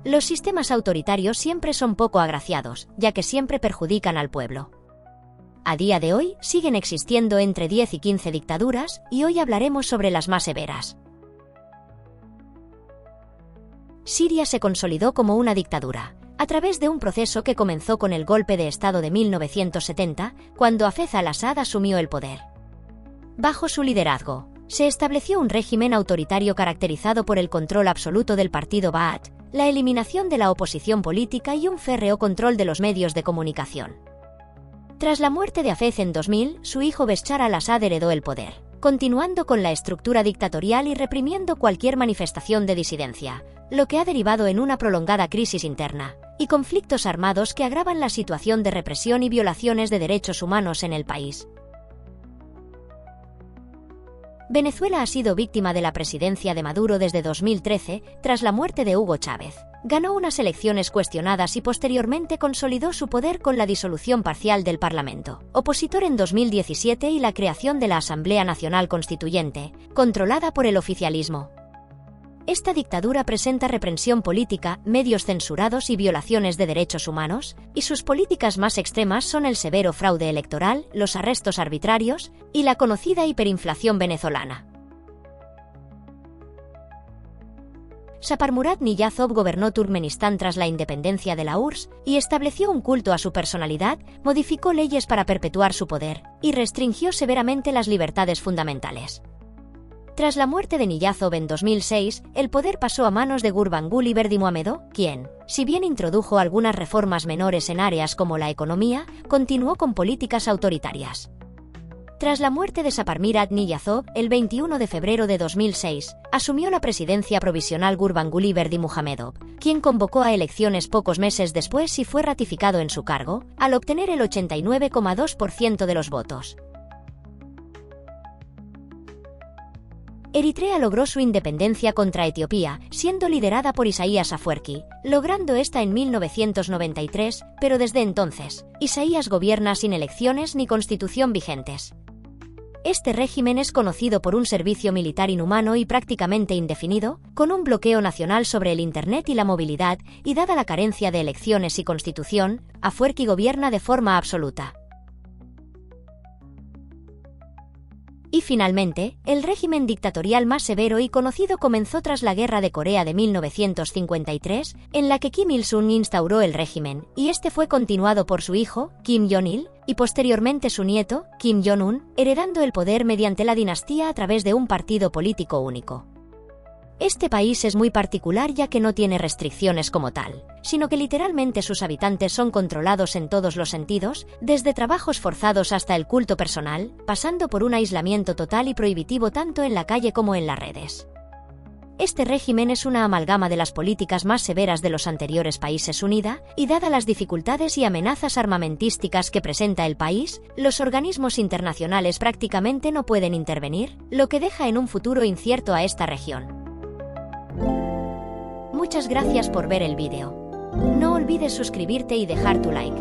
Los sistemas autoritarios siempre son poco agraciados, ya que siempre perjudican al pueblo. A día de hoy, siguen existiendo entre 10 y 15 dictaduras, y hoy hablaremos sobre las más severas. Siria se consolidó como una dictadura, a través de un proceso que comenzó con el golpe de Estado de 1970, cuando Hafez al-Assad asumió el poder. Bajo su liderazgo, se estableció un régimen autoritario caracterizado por el control absoluto del partido Ba'ath, la eliminación de la oposición política y un férreo control de los medios de comunicación. Tras la muerte de Hafez en 2000, su hijo Bashar al-Assad heredó el poder, continuando con la estructura dictatorial y reprimiendo cualquier manifestación de disidencia, lo que ha derivado en una prolongada crisis interna y conflictos armados que agravan la situación de represión y violaciones de derechos humanos en el país. Venezuela ha sido víctima de la presidencia de Maduro desde 2013, tras la muerte de Hugo Chávez. Ganó unas elecciones cuestionadas y posteriormente consolidó su poder con la disolución parcial del Parlamento opositor en 2017 y la creación de la Asamblea Nacional Constituyente, controlada por el oficialismo. Esta dictadura presenta represión política, medios censurados y violaciones de derechos humanos, y sus políticas más extremas son el severo fraude electoral, los arrestos arbitrarios y la conocida hiperinflación venezolana. Saparmurat Niyazov gobernó Turkmenistán tras la independencia de la URSS y estableció un culto a su personalidad, modificó leyes para perpetuar su poder y restringió severamente las libertades fundamentales. Tras la muerte de Niyazov en 2006, el poder pasó a manos de Gurbanguly Berdimuhamedow, quien, si bien introdujo algunas reformas menores en áreas como la economía, continuó con políticas autoritarias. Tras la muerte de Saparmurat Niyazov, el 21 de febrero de 2006, asumió la presidencia provisional Gurbanguly Berdimuhamedow, quien convocó a elecciones pocos meses después y fue ratificado en su cargo, al obtener el 89,2% de los votos. Eritrea logró su independencia contra Etiopía, siendo liderada por Isaías Afwerki, logrando esta en 1993, pero desde entonces, Isaías gobierna sin elecciones ni constitución vigentes. Este régimen es conocido por un servicio militar inhumano y prácticamente indefinido, con un bloqueo nacional sobre el Internet y la movilidad, y dada la carencia de elecciones y constitución, Afwerki gobierna de forma absoluta. Y finalmente, el régimen dictatorial más severo y conocido comenzó tras la Guerra de Corea de 1953, en la que Kim Il-sung instauró el régimen, y este fue continuado por su hijo, Kim Jong-il, y posteriormente su nieto, Kim Jong-un, heredando el poder mediante la dinastía a través de un partido político único. Este país es muy particular ya que no tiene restricciones como tal, sino que literalmente sus habitantes son controlados en todos los sentidos, desde trabajos forzados hasta el culto personal, pasando por un aislamiento total y prohibitivo tanto en la calle como en las redes. Este régimen es una amalgama de las políticas más severas de los anteriores países Unida, y dada las dificultades y amenazas armamentísticas que presenta el país, los organismos internacionales prácticamente no pueden intervenir, lo que deja en un futuro incierto a esta región. Muchas gracias por ver el vídeo. No olvides suscribirte y dejar tu like.